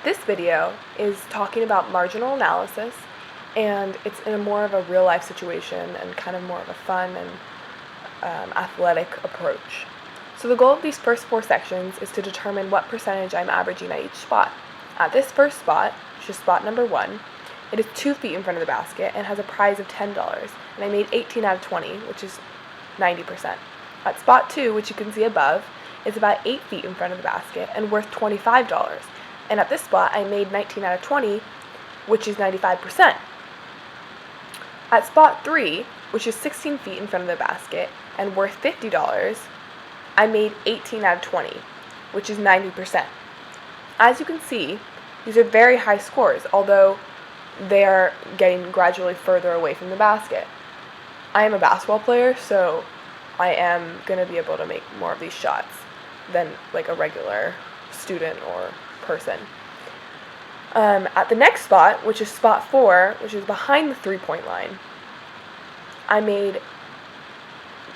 This video is talking about marginal analysis, and it's in a more of a real-life situation and kind of more of a fun and athletic approach. So the goal of these first 4 sections is to determine what percentage I'm averaging at each spot. At this first spot, which is spot number 1, it is 2 feet in front of the basket and has a prize of $10, and I made 18 out of 20, which is 90%. At spot 2, which you can see above, is about 8 feet in front of the basket and worth $25. And at this spot, I made 19 out of 20, which is 95%. At spot 3, which is 16 feet in front of the basket and worth $50, I made 18 out of 20, which is 90%. As you can see, these are very high scores, although they are getting gradually further away from the basket. I am a basketball player, so I am going to be able to make more of these shots than like a regular student or person. At the next spot, which is spot 4, which is behind the 3-point line, I made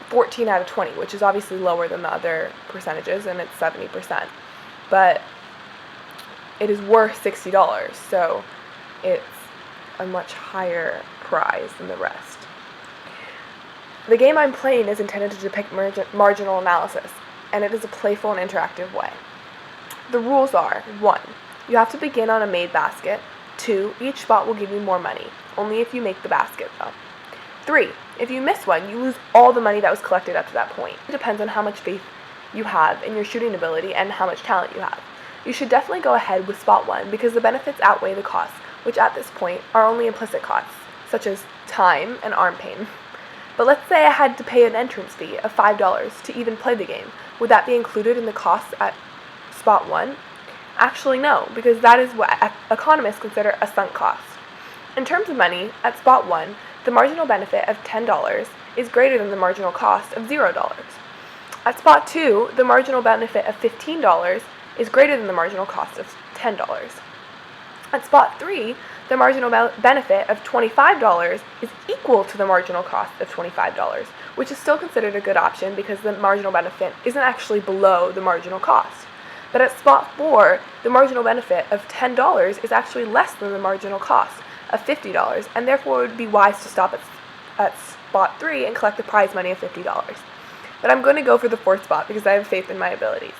14 out of 20, which is obviously lower than the other percentages, and it's 70%. But it is worth $60, so it's a much higher prize than the rest. The game I'm playing is intended to depict marginal analysis, and it is a playful and interactive way. The rules are: 1. You have to begin on a made basket. 2. Each spot will give you more money, only if you make the basket though. 3. If you miss one, you lose all the money that was collected up to that point. It depends on how much faith you have in your shooting ability and how much talent you have. You should definitely go ahead with spot 1 because the benefits outweigh the costs, which at this point are only implicit costs, such as time and arm pain. But let's say I had to pay an entrance fee of $5 to even play the game. Would that be included in the costs at spot 1? Actually, no, because that is what economists consider a sunk cost. In terms of money, at spot 1, the marginal benefit of $10 is greater than the marginal cost of $0. At spot 2, the marginal benefit of $15 is greater than the marginal cost of $10. At spot 3, the marginal benefit of $25 is equal to the marginal cost of $25, which is still considered a good option because the marginal benefit isn't actually below the marginal cost. But at spot 4, the marginal benefit of $10 is actually less than the marginal cost of $50, and therefore it would be wise to stop at spot 3 and collect the prize money of $50. But I'm going to go for the 4th spot because I have faith in my abilities.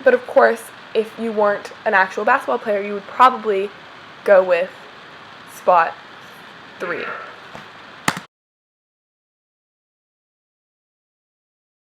But of course, if you weren't an actual basketball player, you would probably go with spot 3.